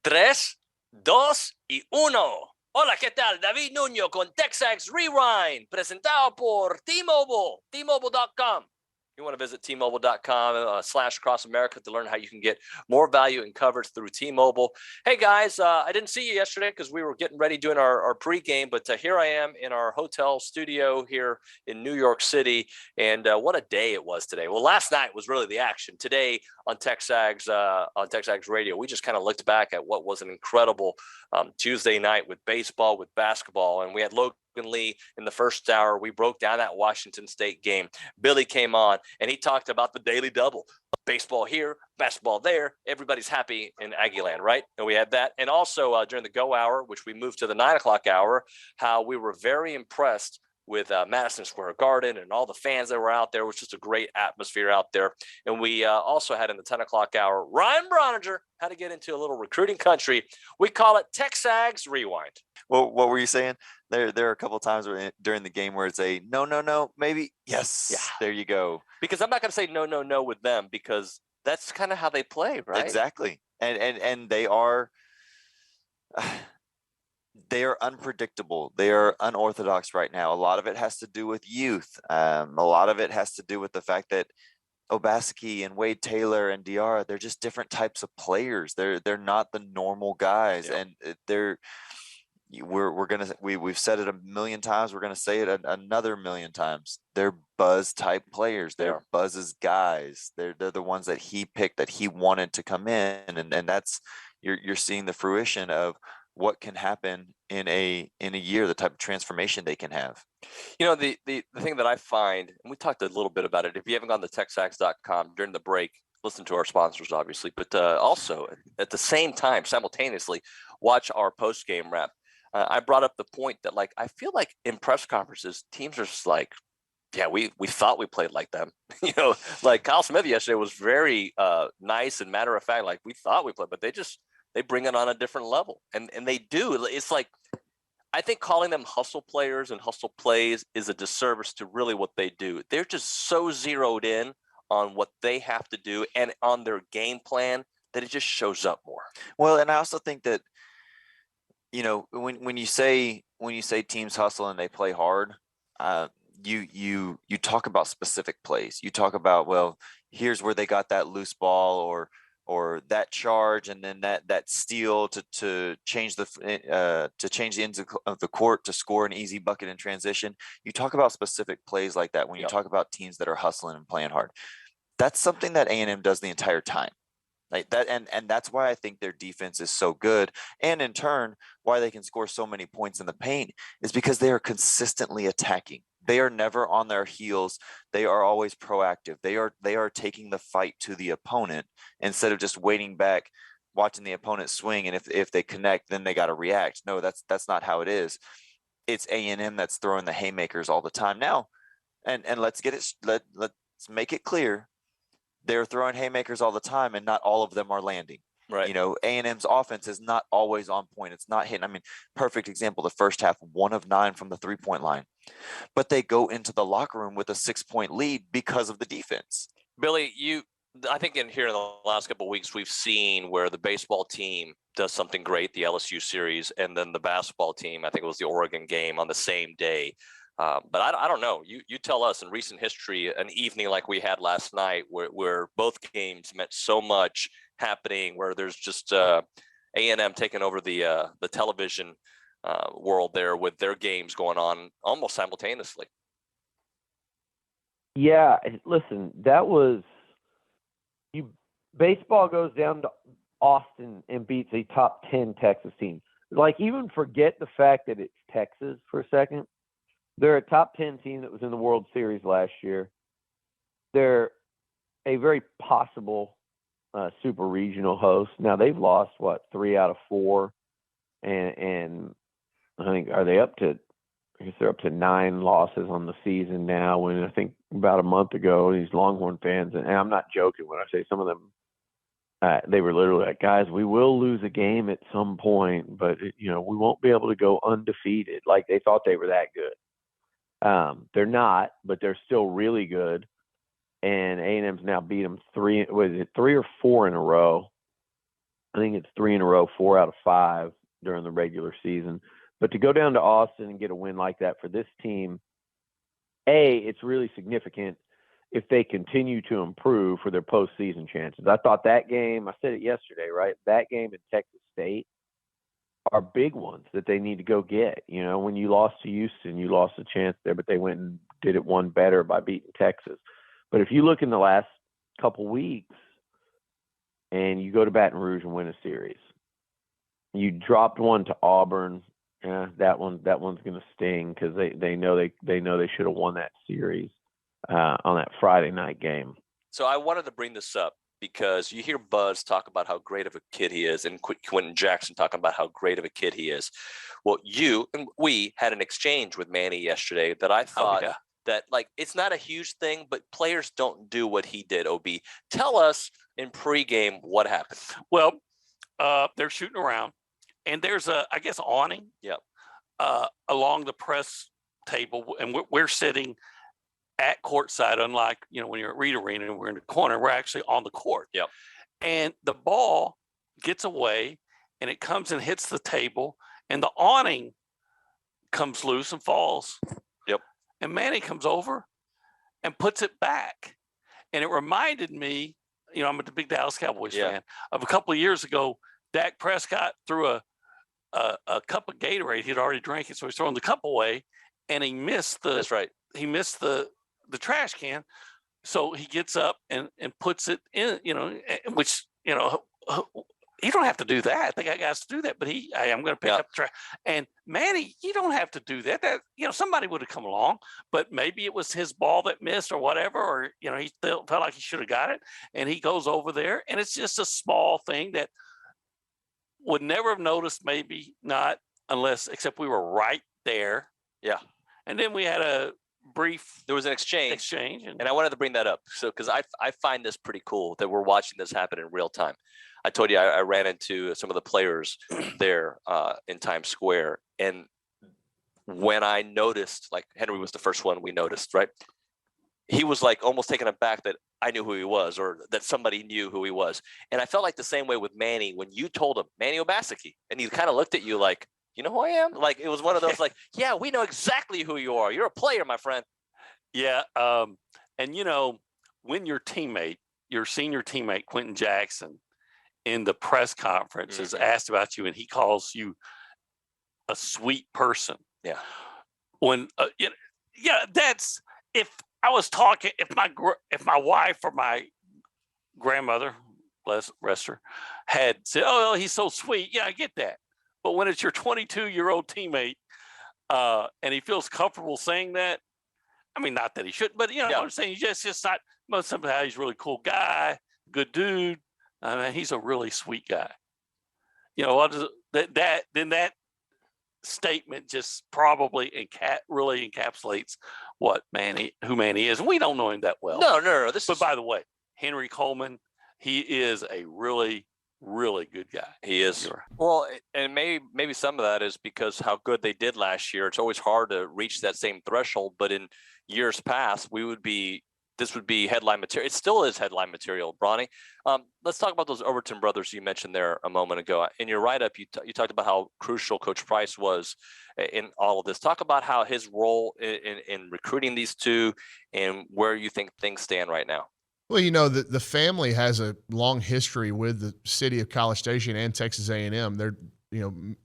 Tres, dos y uno. Hola, ¿qué tal? David Nuño con TexAgs Rewind, presentado por T-Mobile, T-Mobile.com. You want to visit T-Mobile.com/CrossAmerica to learn how you can get more value and coverage through T-Mobile. Hey, guys, I didn't see you yesterday because we were getting ready doing our pregame, but here I am in our hotel studio here in New York City, and what a day it was today. Well, last night was really the action. Today on TexAgs Radio, we just kind of looked back at what was an incredible Tuesday night with baseball, with basketball, and we had Logan Lee in the first hour. We broke down that Washington State game. Billy came on and he talked about the daily double. Baseball here, basketball there. Everybody's happy in Aggieland, right? And we had that. And also during the go hour, which we moved to the 9 o'clock hour, how we were very impressed with Madison Square Garden and all the fans that were out there. It was just a great atmosphere out there. And we also had in the 10 o'clock hour, Ryan Brauninger, how to get into a little recruiting country. We call it TexAgs Rewind. Well, what were you saying? There are a couple of times during the game where it's a no, maybe yes. Yeah. There you go. Because I'm not going to say no with them because that's kind of how they play, right? Exactly. And they are unpredictable. They are unorthodox right now. A lot of it has to do with youth. A lot of it has to do with the fact that Obaseki and Wade Taylor and Diarra, they're just different types of players. They're not the normal guys, yeah. And we've said it a million times. We're gonna say it another million times. They're Buzz type players. They're Buzz's guys. They're the ones that he picked, that he wanted to come in, and that's you're seeing the fruition of what can happen in a year, the type of transformation they can have. You know, the thing that I find, and we talked a little bit about it, if you haven't gone to TexAgs.com during the break, listen to our sponsors, obviously, but also at the same time, simultaneously, watch our post-game wrap. I brought up the point that, like, I feel like in press conferences, teams are just like, yeah, we thought we played like them. You know, like Kyle Smith yesterday was very nice and matter of fact, like we thought we played, but they bring it on a different level. And they do. It's like, I think calling them hustle players and hustle plays is a disservice to really what they do. They're just so zeroed in on what they have to do and on their game plan that it just shows up more. Well, and I also think that, you know, when you say teams hustle and they play hard, you talk about specific plays. You talk about, well, here's where they got that loose ball or that charge, and then that steal to change the ends of the court to score an easy bucket in transition. You talk about specific plays like that when you talk about teams that are hustling and playing hard. That's something that A&M does the entire time. Like that, and that's why I think their defense is so good, and in turn, why they can score so many points in the paint is because they are consistently attacking. They are never on their heels. They are always proactive. They are taking the fight to the opponent instead of just waiting back, watching the opponent swing, and if they connect, then they got to react. No, that's not how it is. It's A&M that's throwing the haymakers all the time now, and let's make it clear. They're throwing haymakers all the time, and not all of them are landing. Right. You know, A&M's offense is not always on point. It's not hitting. I mean, perfect example, the first half, 1 of 9 from the 3-point line. But they go into the locker room with a 6-point lead because of the defense. Billy, I think in the last couple of weeks, we've seen where the baseball team does something great, the LSU series, and then the basketball team, I think it was the Oregon game, on the same day. But I don't know. You tell us, in recent history, an evening like we had last night where both games meant so much happening, where there's just A&M taking over the television world there with their games going on almost simultaneously. Yeah, listen, that was baseball goes down to Austin and beats a top 10 Texas team. Like, even forget the fact that it's Texas for a second. They're a top 10 team that was in the World Series last year. They're a very possible super regional host. Now, they've lost, 3 out of 4. And I think, I guess they're up to 9 losses on the season now, when I think about a month ago, these Longhorn fans, and I'm not joking when I say some of them, they were literally like, guys, we will lose a game at some point, but we won't be able to go undefeated. Like, they thought they were that good. They're not, but they're still really good. And A&M's now beat them 3 or 4 in a row. I think it's 3 in a row, 4 out of 5 during the regular season. But to go down to Austin and get a win like that for this team, it's really significant if they continue to improve for their postseason chances. I thought that game, I said it yesterday, right? That game in Texas State are big ones that they need to go get. You know, when you lost to Houston, you lost a chance there, but they went and did it one better by beating Texas. But if you look in the last couple weeks and you go to Baton Rouge and win a series, you dropped one to Auburn. That one's going to sting because they know they should have won that series on that Friday night game. So I wanted to bring this up because you hear Buzz talk about how great of a kid he is, and Quentin Jackson talking about how great of a kid he is. Well, you and we had an exchange with Manny yesterday that I thought that, like, it's not a huge thing, but players don't do what he did. OB, tell us in pregame what happened. Well, they're shooting around, and there's I guess, awning. Yep. Along the press table, and we're sitting at courtside, unlike, when you're at Reed Arena and we're in the corner, we're actually on the court. Yep. And the ball gets away and it comes and hits the table and the awning comes loose and falls. Yep. And Manny comes over and puts it back. And it reminded me, I'm a big Dallas Cowboys fan, of a couple of years ago. Dak Prescott threw a cup of Gatorade. He'd already drank it, so he's throwing the cup away, and he missed the. That's right. He missed the trash can, so he gets up and puts it in. Which he don't have to do that. I think I got to do that, but I'm going to pick up the trash. And Manny, you don't have to do that. That somebody would have come along, but maybe it was his ball that missed or whatever, or he felt like he should have got it, and he goes over there, and it's just a small thing that would never have noticed, maybe not, except we were right there. Yeah. And then we had there was an exchange. And I wanted to bring that up. So, because I find this pretty cool that we're watching this happen in real time. I told you I ran into some of the players there in Times Square. And when I noticed, like, Henry was the first one we noticed, right? He was like almost taken aback that I knew who he was, or that somebody knew who he was. And I felt like the same way with Manny when you told him, Manny Obaseki, and he kind of looked at you like, you know who I am? Like, it was one of those like, yeah, we know exactly who you are. You're a player, my friend. Yeah. And when your senior teammate, Quentin Jackson, in the press conference is asked about you and he calls you a sweet person. Yeah. When, that's, if my wife or my grandmother, bless rest her, had said, "Oh, he's so sweet," yeah, I get that. But when it's your 22-year-old teammate, and he feels comfortable saying that, I mean, not that he should, but I'm saying he's just not. Most somehow he's a really cool guy, good dude. I mean, he's a really sweet guy. That statement just probably really encapsulates who Manny is. We don't know him that well. No. But by the way, Henry Coleman, he is a really, really good guy. He is. Well, and maybe some of that is because how good they did last year. It's always hard to reach that same threshold. But in years past, this would be headline material. It still is headline material, Bronny. Let's talk about those Overton brothers you mentioned there a moment ago. In your write-up, you talked about how crucial Coach Price was in all of this. Talk about how his role in recruiting these two and where you think things stand right now. Well, the family has a long history with the city of College Station and Texas A&M. They're,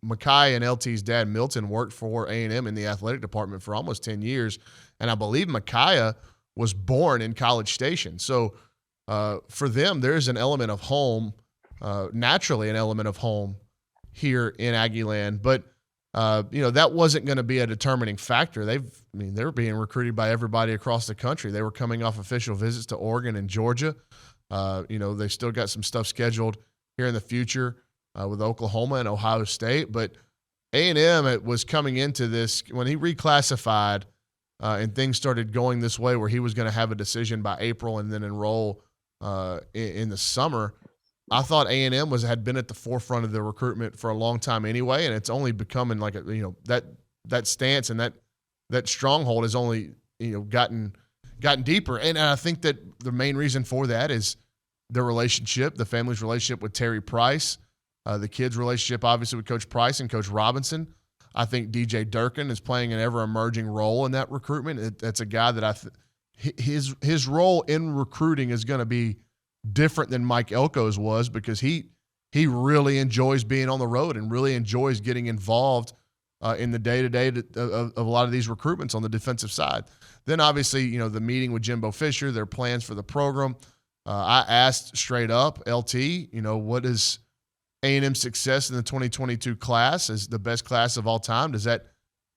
Micaiah and LT's dad, Milton, worked for A&M in the athletic department for almost 10 years. And I believe Micaiah was born in College Station. So for them, there's an element of home, naturally an element of home here in Aggieland. But, that wasn't going to be a determining factor. They were being recruited by everybody across the country. They were coming off official visits to Oregon and Georgia. They still got some stuff scheduled here in the future with Oklahoma and Ohio State. But A&M was coming into this when he reclassified and things started going this way where he was going to have a decision by April and then enroll in the summer. I thought A&M had been at the forefront of the recruitment for a long time anyway, and it's only becoming like that stance and that stronghold has only gotten deeper. And I think that the main reason for that is the family's relationship with Terry Price. The kid's relationship, obviously, with Coach Price and Coach Robinson. I think DJ Durkin is playing an ever-emerging role in that recruitment. That's a guy that his role in recruiting is going to be different than Mike Elko's was, because he really enjoys being on the road and really enjoys getting involved in the day-to-day of a lot of these recruitments on the defensive side. Then, obviously, the meeting with Jimbo Fisher, their plans for the program. I asked straight up, LT, what is A&M's success in the 2022 class as the best class of all time? Does that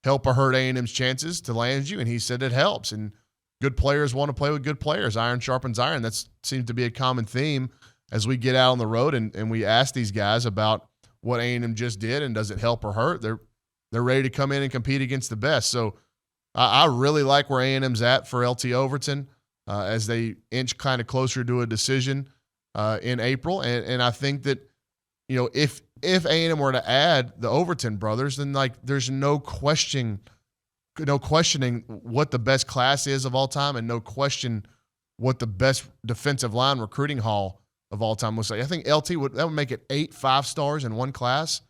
help or hurt A&M's chances to land you? And he said it helps. And good players want to play with good players. Iron sharpens iron. That seems to be a common theme as we get out on the road and we ask these guys about what A&M just did and does it help or hurt. They're ready to come in and compete against the best. So I really like where A&M's at for LT Overton as they inch kind of closer to a decision in April. And I think that, if A&M were to add the Overton brothers, then there's no questioning what the best class is of all time, and no question what the best defensive line recruiting haul of all time was. I think LT would make it 8 5-stars in one class.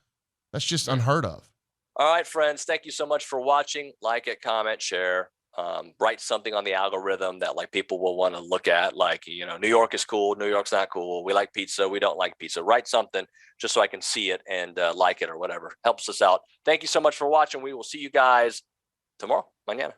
That's just unheard of. All right, friends, thank you so much for watching. Like it, comment, share. Write something on the algorithm that people will want to look at. New York is cool. New York's not cool. We like pizza. We don't like pizza. Write something just so I can see it and like it or whatever. Helps us out. Thank you so much for watching. We will see you guys tomorrow. Mañana.